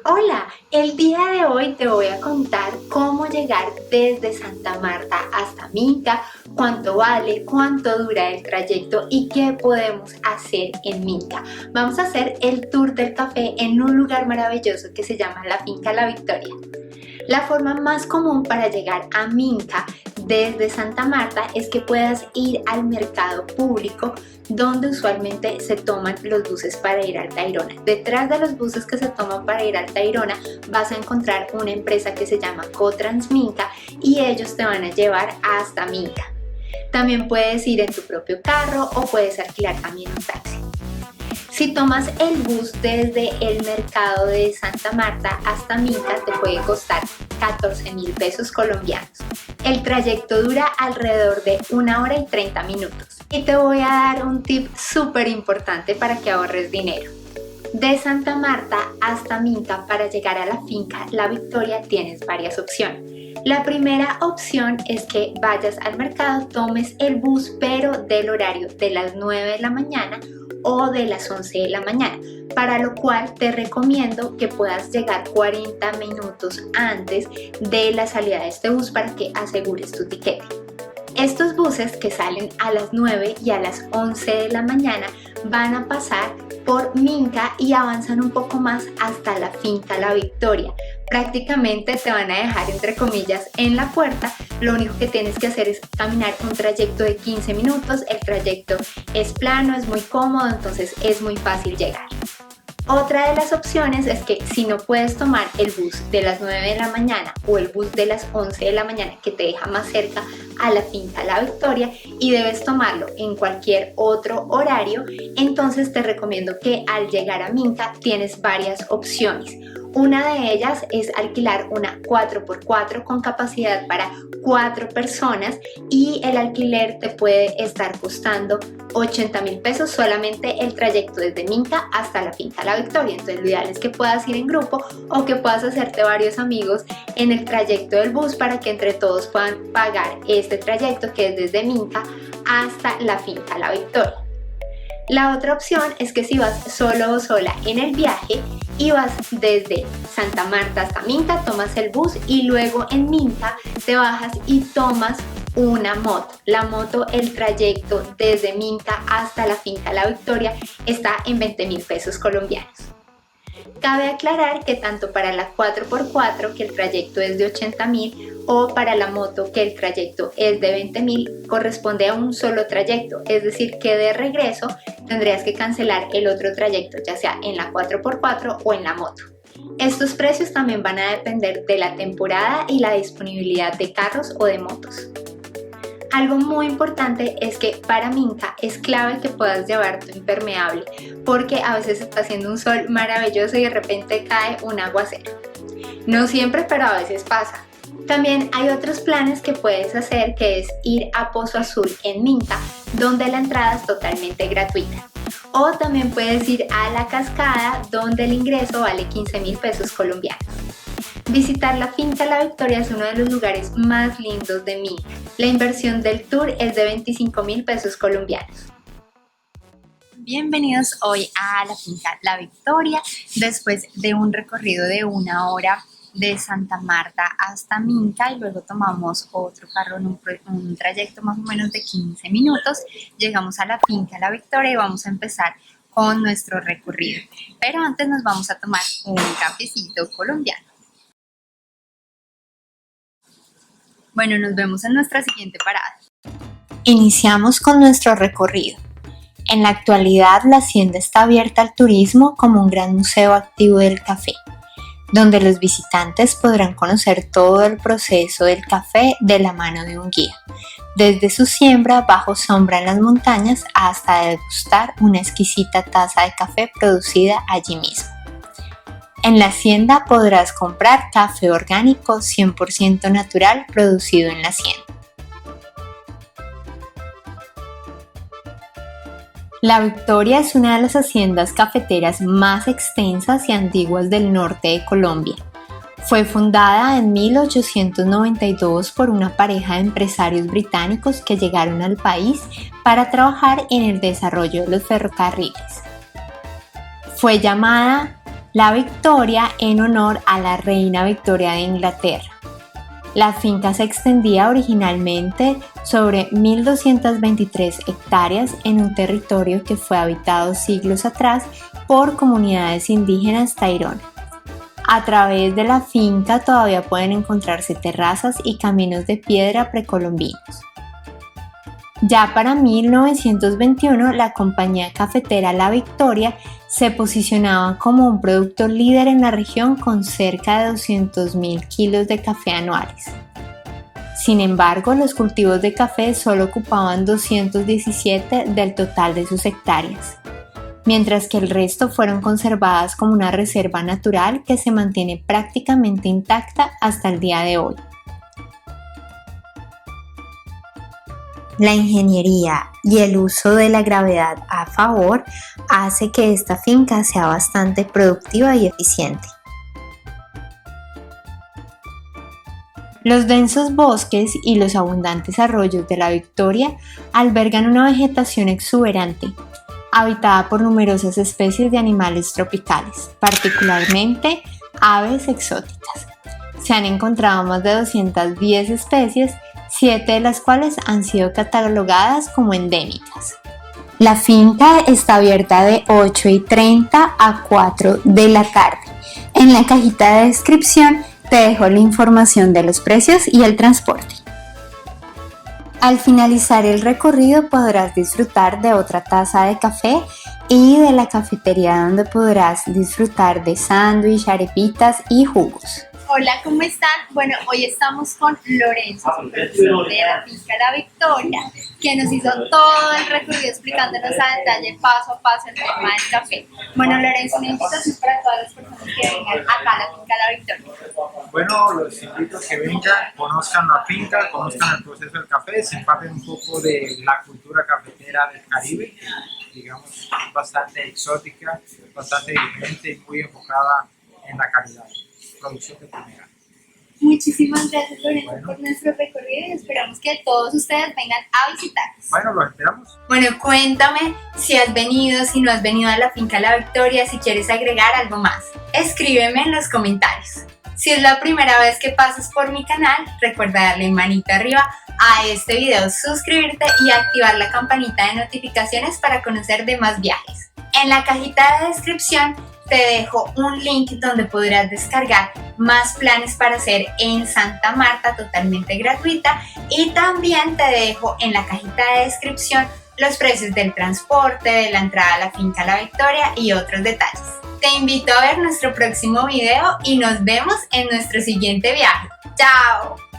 Hola, el día de hoy te voy a contar cómo llegar desde Santa Marta hasta Minca, cuánto vale, cuánto dura el trayecto y qué podemos hacer en Minca. Vamos a hacer el tour del café en un lugar maravilloso que se llama la Finca La Victoria. La forma más común para llegar a Minca desde Santa Marta es que puedas ir al mercado público donde usualmente se toman los buses para ir al Tayrona. Detrás de los buses que se toman para ir al Tayrona vas a encontrar una empresa que se llama Cotransminca y ellos te van a llevar hasta Minca. También puedes ir en tu propio carro o puedes alquilar también un taxi. Si tomas el bus desde el mercado de Santa Marta hasta Minca te puede costar 14.000 pesos colombianos. El trayecto dura alrededor de 1 hora y 30 minutos. Y te voy a dar un tip súper importante para que ahorres dinero. De Santa Marta hasta Minca para llegar a la finca La Victoria tienes varias opciones. La primera opción es que vayas al mercado, tomes el bus pero del horario de las 9 de la mañana o de las 11 de la mañana, para lo cual te recomiendo que puedas llegar 40 minutos antes de la salida de este bus para que asegures tu tiquete. Estos buses que salen a las 9 y a las 11 de la mañana van a pasar por Minca y avanzan un poco más hasta la finca La Victoria. Prácticamente te van a dejar entre comillas en la puerta. Lo único que tienes que hacer es caminar un trayecto de 15 minutos. El trayecto es plano, es muy cómodo, entonces es muy fácil llegar. Otra de las opciones es que si no puedes tomar el bus de las 9 de la mañana o el bus de las 11 de la mañana que te deja más cerca a la finca La Victoria y debes tomarlo en cualquier otro horario, entonces te recomiendo que al llegar a Minca tienes varias opciones. Una de ellas es alquilar una 4x4 con capacidad para 4 personas y el alquiler te puede estar costando 80.000 pesos solamente el trayecto desde Minca hasta la finca La Victoria. Entonces lo ideal es que puedas ir en grupo o que puedas hacerte varios amigos en el trayecto del bus para que entre todos puedan pagar este trayecto que es desde Minca hasta la finca La Victoria. La otra opción es que si vas solo o sola en el viaje y vas desde Santa Marta hasta Minca, tomas el bus y luego en Minca te bajas y tomas una moto. La moto, el trayecto desde Minca hasta la finca La Victoria está en 20.000 pesos colombianos. Cabe aclarar que tanto para la 4x4, que el trayecto es de 80.000, o para la moto, que el trayecto es de 20.000, corresponde a un solo trayecto, es decir que de regreso tendrías que cancelar el otro trayecto, ya sea en la 4x4 o en la moto. Estos precios también van a depender de la temporada y la disponibilidad de carros o de motos. Algo muy importante es que para Minca es clave que puedas llevar tu impermeable porque a veces está haciendo un sol maravilloso y de repente cae un aguacero. No siempre, pero a veces pasa. También hay otros planes que puedes hacer, que es ir a Pozo Azul en Minca, donde la entrada es totalmente gratuita. O también puedes ir a La Cascada, donde el ingreso vale 15.000 pesos colombianos. Visitar la finca La Victoria es uno de los lugares más lindos de Minca. La inversión del tour es de 25.000 pesos colombianos. Bienvenidos hoy a la finca La Victoria, después de un recorrido de 1 hora de Santa Marta hasta Minca y luego tomamos otro carro en un trayecto más o menos de 15 minutos. Llegamos a la finca La Victoria y vamos a empezar con nuestro recorrido. Pero antes nos vamos a tomar un cafecito colombiano. Bueno, nos vemos en nuestra siguiente parada. Iniciamos con nuestro recorrido. En la actualidad, la hacienda está abierta al turismo como un gran museo activo del café, donde los visitantes podrán conocer todo el proceso del café de la mano de un guía, desde su siembra bajo sombra en las montañas hasta degustar una exquisita taza de café producida allí mismo. En la hacienda podrás comprar café orgánico 100% natural producido en la hacienda. La Victoria es una de las haciendas cafeteras más extensas y antiguas del norte de Colombia. Fue fundada en 1892 por una pareja de empresarios británicos que llegaron al país para trabajar en el desarrollo de los ferrocarriles. Fue llamada La Victoria en honor a la reina Victoria de Inglaterra. La finca se extendía originalmente sobre 1.223 hectáreas en un territorio que fue habitado siglos atrás por comunidades indígenas tairona. A través de la finca todavía pueden encontrarse terrazas y caminos de piedra precolombinos. Ya para 1921, la compañía cafetera La Victoria se posicionaba como un producto líder en la región con cerca de 200.000 kilos de café anuales. Sin embargo, los cultivos de café solo ocupaban 217 del total de sus hectáreas, mientras que el resto fueron conservadas como una reserva natural que se mantiene prácticamente intacta hasta el día de hoy. La ingeniería y el uso de la gravedad a favor hace que esta finca sea bastante productiva y eficiente. Los densos bosques y los abundantes arroyos de La Victoria albergan una vegetación exuberante, habitada por numerosas especies de animales tropicales, particularmente aves exóticas. Se han encontrado más de 210 especies, 7 de las cuales han sido catalogadas como endémicas. La finca está abierta de 8:30 a 4 de la tarde. En la cajita de descripción te dejo la información de los precios y el transporte. Al finalizar el recorrido podrás disfrutar de otra taza de café y de la cafetería donde podrás disfrutar de sándwich, arepitas y jugos. Hola, ¿cómo están? Bueno, hoy estamos con Lorenzo, supervisor de la finca La Victoria, que nos hizo todo el recorrido explicándonos a detalle, paso a paso, el tema del café. Bueno, Lorenzo, una invitación para todas las personas que vengan acá a la finca La Victoria. Bueno, los invito a que vengan, conozcan la finca, conozcan el proceso del café, se empapen un poco de la cultura cafetera del Caribe, digamos, bastante exótica, bastante diferente y muy enfocada en la calidad. Producción de primera. Muchísimas gracias, Lorenzo, por nuestro recorrido y esperamos que todos ustedes vengan a visitarnos. Bueno, los esperamos. Bueno, cuéntame si has venido, si no has venido a la finca La Victoria, si quieres agregar algo más. Escríbeme en los comentarios. Si es la primera vez que pasas por mi canal, recuerda darle manita arriba a este video, suscribirte y activar la campanita de notificaciones para conocer de más viajes. En la cajita de descripción te dejo un link donde podrás descargar más planes para hacer en Santa Marta totalmente gratuita y también te dejo en la cajita de descripción los precios del transporte, de la entrada a la finca La Victoria y otros detalles. Te invito a ver nuestro próximo video y nos vemos en nuestro siguiente viaje. ¡Chao!